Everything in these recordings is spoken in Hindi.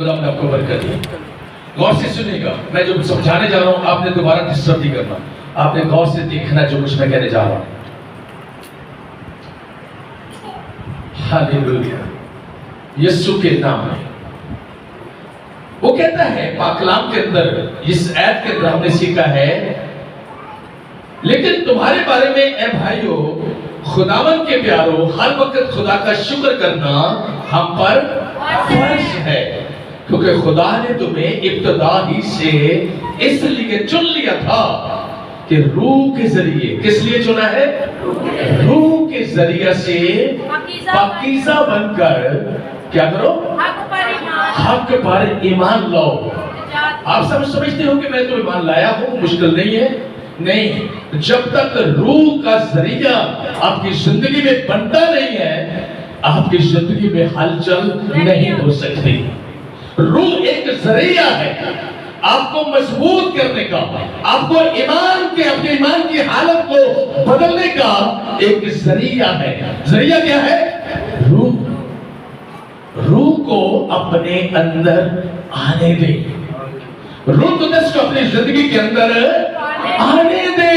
खुदा अपने आपको बरकत दे। गौर से सुनिएगा, मैं जो समझाने जा रहा हूं आपने दोबारा डिस्टर्ब नहीं करना, आपने गौर से देखना जो कुछ मैं कहने जा रहा हूं। हालेलुया, यीशु के नाम में। वो कहता है पाकलाम के अंदर, इस ऐप के अंदर हमने सीखा है, लेकिन तुम्हारे बारे में ए भाइयों, खुदावन के प्यारों, हर वक्त खुदा का शुक्र करना हम पर फर्ज है, क्योंकि खुदा ने तुम्हें इब्तिदा ही से इसलिए चुन लिया था कि रूह के जरिए, किस लिए चुना है? रूह के जरिए से पाकीज़ा बनकर क्या करो? हक पर ईमान लाओ। आप सब समझते हो कि मैं तो ईमान लाया हूं, मुश्किल नहीं है। नहीं, जब तक रूह का जरिया आपकी जिंदगी में बनता नहीं है, आपकी जिंदगी में हलचल नहीं हो सकती। रूह एक जरिया है आपको मजबूत करने का, आपको अपने ईमान की हालत को बदलने का एक जरिया है। जरिया क्या है? रूह को अपने अंदर आने दे। रूह कुदस को अपनी जिंदगी के अंदर आने दे।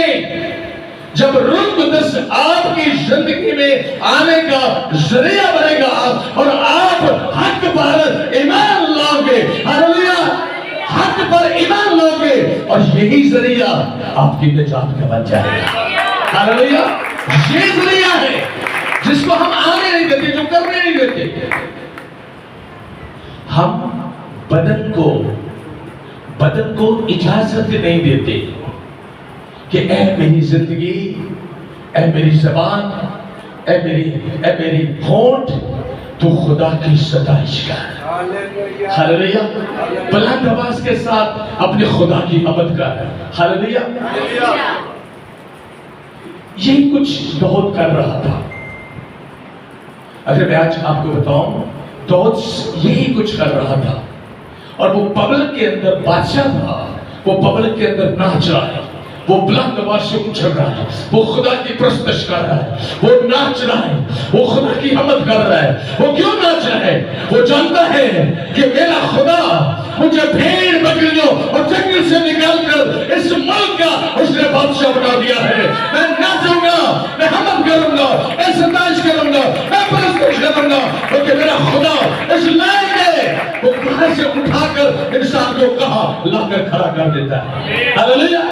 जब रूह कुदस आपकी जिंदगी में आने का जरिया बनेगा और आप हक पर ईमान लाओगे, हालेलुया, हक पर ईमान लाओगे, और यही जरिया आपकी निजात का बन जाएगा। हालेलुया, ये जरिया है जिसको हम आने नहीं देते, जो करने नहीं देते। हम बदन को इजाजत नहीं देते कि ऐ मेरी जिंदगी, ऐ मेरी जबान, ऐ मेरी होंठ, तू खुदा की सताइश कर। हालेलुया, बुलंद आवाज के साथ अपने खुदा की अबद कर। हालेलुया। यही कुछ दाऊद कर रहा था। अगर मैं आज आपको बताऊं, दाऊद यही कुछ कर रहा था, और वो पब्लिक के अंदर बादशाह था, वो पब्लिक के अंदर नाच रहा है, वो बुलंद आवाज से उछल रहा है, वो खुदा की प्रस्तश कर रहा है, वो नाच रहा है, वो खुदा की हमद कर रहा है। वो क्यों नाच रहा है? वो जानता है कि मेरा खुदा मुझे भेड़ बकरियों और जंगल से निकालकर इस मुल्क का उसने बादशाह बना दिया है। मैं नाचूंगा, मैं हमद करूंगा, मैं सताइश करूंगा, मैं प्रस्तश करूंगा, क्योंकि मेरा खुदा इस लायक है। वो कहां से उठाकर इंसान को कहां लाकर खड़ा कर देता है। हालेलुया।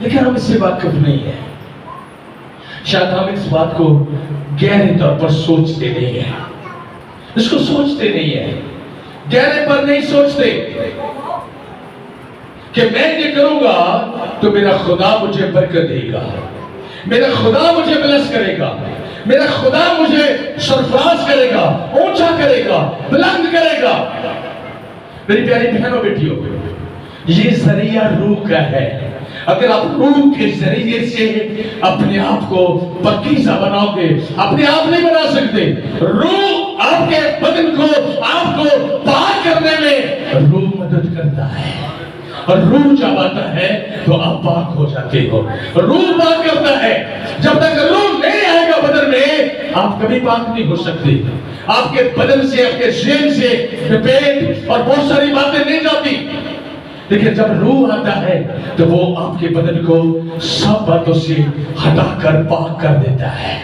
लेकिन हम इससे वाकिफ नहीं है। शायद हम इस बात को गहरे तौर पर सोचते नहीं है, इसको सोचते नहीं है, गहरे पर नहीं सोचते कि मैं ये करूंगा तो मेरा खुदा मुझे बरकत देगा, मेरा खुदा मुझे ब्लेस करेगा, मेरा खुदा मुझे सरफराज करेगा, ऊंचा करेगा, बुलंद करेगा। मेरी प्यारी बहनों बेटियों, ये जरिया रूह का है। अगर आप रूह के जरिए से अपने आप को पाकीज़ा बनाओगे, अपने आप नहीं बना सकते। रूह आपके बदन को, आपको पाक करने में रूह मदद करता है, और रूह जब आता है तो आप पाक हो जाते हो। रूह पाक करता है। जब तक रूह नहीं आएगा बदन में, आप कभी पाक नहीं हो सकते। आपके बदन से, आपके ज़हन से पेट और बहुत सारी बातें नहीं जाती, लेकिन जब रूह आता है तो वो आपके बदन को सब बातों से हटाकर पाक कर देता है।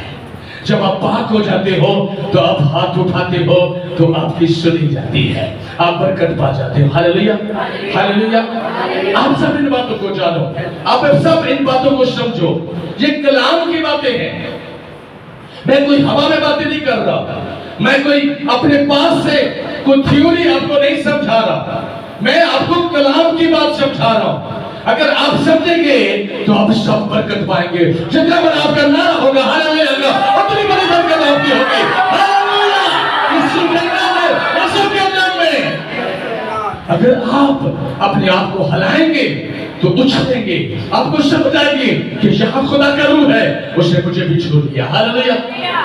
जब आप पाक हो जाते हो तो आप हाथ उठाते हो तो आपकी सुनी जाती है, आप बरकत पा जाते हो। Hallelujah, hallelujah. आप सब इन बातों को जानो, आप सब इन बातों को समझो। ये कलाम की बातें हैं। मैं कोई हवा में बातें नहीं कर रहा, मैं कोई अपने पास से कोई थ्योरी आपको नहीं समझा रहा, मैं आपको कलाम की बात समझा रहा हूं। अगर आप समझेंगे तो आप सब बरकत पाएंगे। जितना बड़ा आपका नाम होगा, हालेलुया, उतनी बड़ी बरकत आपकी होगी। हालेलुया, यीशु के नाम में, यीशु के नाम में। अगर आप अपने आप को हिलाएंगे तो उछलेंगे, आपको समझ आएगी कि यहाँ खुदा का रूह है, उसने मुझे भी छोड़ दिया। हालेलुया।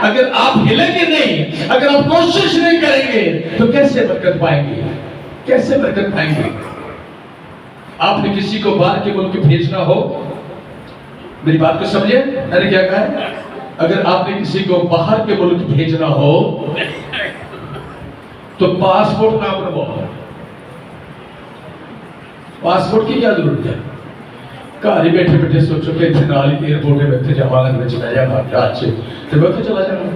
अगर आप हिलेंगे नहीं, अगर आप कोशिश नहीं करेंगे तो कैसे बरकत पाएंगे? कैसे बरकत पाएंगे? आपने किसी को बाहर के मुल्क भेजना हो, मेरी बात को समझिए, मैंने क्या कहा है? अगर आपने किसी को बाहर के मुल्क भेजना हो तो पासपोर्ट ना बनवाओ। पासपोर्ट की क्या जरूरत है? घर ही बैठे बैठे सोचो कि इतने नाल ही एयरपोर्ट में बैठे जावांगा मैं चला जाऊंगा जहाज से, तो मैं चला जाऊंगा।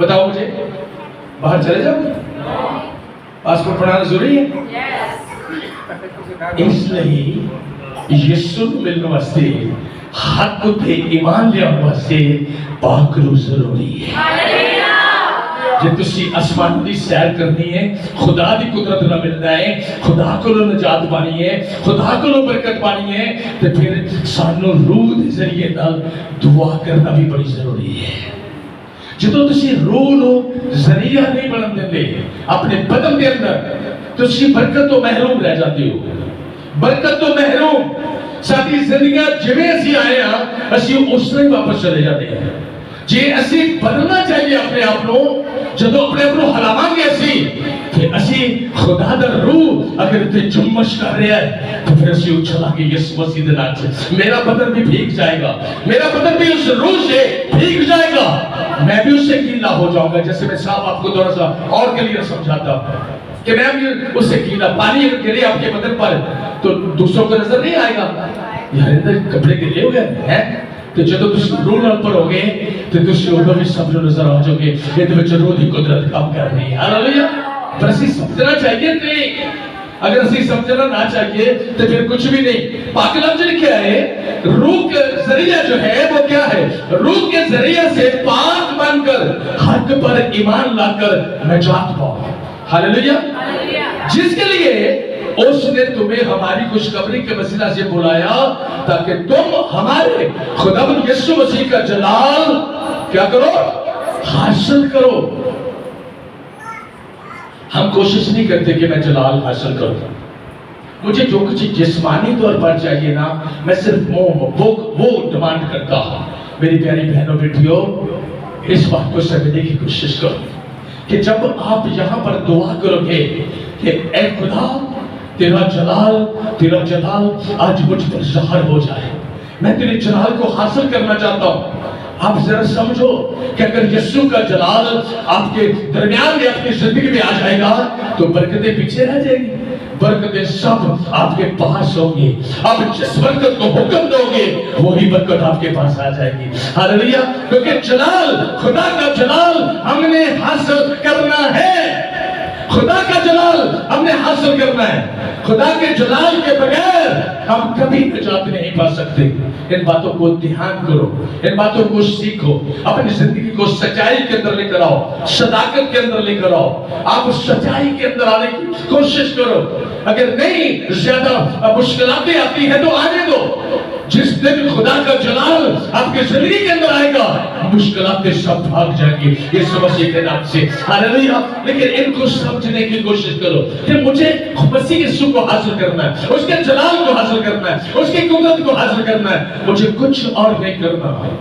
बताओ मुझे, बाहर चले जाओगे? पासपोर्ट बनाना जरूरी है। इसलिए यीशु मिलने वास्ते हक ते ईमान लियाउण वास्ते पाकरू जरूरी है। जे तुसी आसमान दी सैर करनी है, खुदा दी कुदरत नाल मिलना है, खुदा कोलों निजात पानी है, खुदा कोलों बरकत पानी है, तो फिर सानू रूह दे जरिए नाल दुआ करना भी बड़ी जरूरी है। जो तुसी रूह नो जरिया नहीं बनन देंदे अपने बदन के अंदर, तुसी बरकत तो महरूम रह जाते हो। बरकत तो महरूम, साडी जिंदगी जिवें असीं आए हां असीं उस तरह ही वापस चले जाते हैं। जे असीं बदलना चाहिए अपने आप को, जो अपने आप को हलावांगे असीं खुदा दा रूह अगर ते जुम्मश कर रहा है तो फिर असीं उछलांगे यीशु मसीह दे नाम से। मेरा बदन भी भीग जाएगा, मेरा बदन भी उस रूह से भीग जाएगा, मैं भी उससे गीला हो जाऊंगा। जैसे मैं साहब आपको थोड़ा सा और क्लियर समझाता हूं कि मैं भी उससे गीला, पानी अगर गिरे आपके बदन पर तो दूसरों को नजर नहीं आएगा, यार अंदर कपड़े गिले हुए हैं, तो जो तुम रूह नाल पढ़ोगे तो तुम उदों भी सब नजर आ जाओगे ये रूह की कुदरत काम कर रही है। हालेलुया। पर असीं समझना चाहिए नहीं, अगर असीं समझना ना चाहिए तो फिर कुछ भी नहीं। पाक कलाम में लिखा है रूह के जरिया जो है वो क्या है? रूह के जरिए से पाक बनकर हक पर ईमान लाकर निजात पाओ। हालेलुया। जिसके लिए उसने तुम्हें हमारी खुशखबरी के वसीला से बुलाया ताकि तुम हमारे खुदावंद यीशु मसीह का जलाल क्या करो? हासिल करो। हम कोशिश नहीं करते कि मैं जलाल हासिल करूं, मुझे जो कुछ जिस्मानी तौर पर चाहिए ना, मैं सिर्फ वो डिमांड करता हूं। मेरी प्यारी बहनों बेटियों, इस बात को समझने की कोशिश करो कि जब आप यहां पर दुआ करोगे कि ऐ खुदा तेरा जलाल आज मुझ पर ज़ाहिर हो जाए, मैं तेरे जलाल को हासिल करना चाहता हूं। आप जरा समझो कि अगर यीशु का जलाल आपके दरमियान में आपकी जिंदगी में आ जाएगा तो बरकतें पीछे रह जाएगी, बरकतें सब आपके पास होंगी। आप जिस बरकत को हुक्म दोगे वही बरकत आपके पास आ जाएगी। हालेलुया। क्योंकि जलाल, खुदा का जलाल हमने हासिल करना है, खुदा का जलाल हमने हासिल करना है। खुदा के जलाल के बगैर हम कभी निजात नहीं पा सकते। इन बातों को ध्यान करो, इन बातों को सीखो, अपनी जिंदगी को सच्चाई के अंदर लेकर आओ, सदाकत के अंदर लेकर आओ। आप उस सच्चाई के अंदर आने की कोशिश करो। अगर नहीं ज्यादा मुश्किलातें आती है तो आने दो। जिस दिन खुदा का जलाल आपके जिंदगी के अंदर आएगा मुश्किलातें सब भाग जाएंगी यीशु मसीह के नाम से। हालेलुया। लेकिन इनको समझने की कोशिश करो कि मुझे मसीह यीशु को हासिल करना है, उसके जलाल को हासिल करना है, उसकी कुदरत को हासिल करना है, मुझे कुछ और नहीं करना है,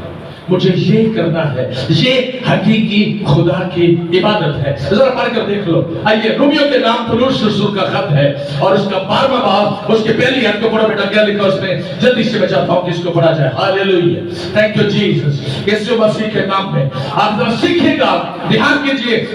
मुझे ये करना है। ये हकीकी खुदा की इबादत है। जरा पढ़कर देख लो। आइए, रोमियो के नाम पौलुस रसूल का खत है और उसका 12वां बाब उसके पहली आयत को पढ़ो बेटा, क्या लिखा उसमें, जल्दी से मैं चाहता हूं कि इसको पढ़ा जाए। हालेलुया। Thank you Jesus. यीशु मसीह के नाम में आप जरा सीखिएगा, ध्यान कीजिए।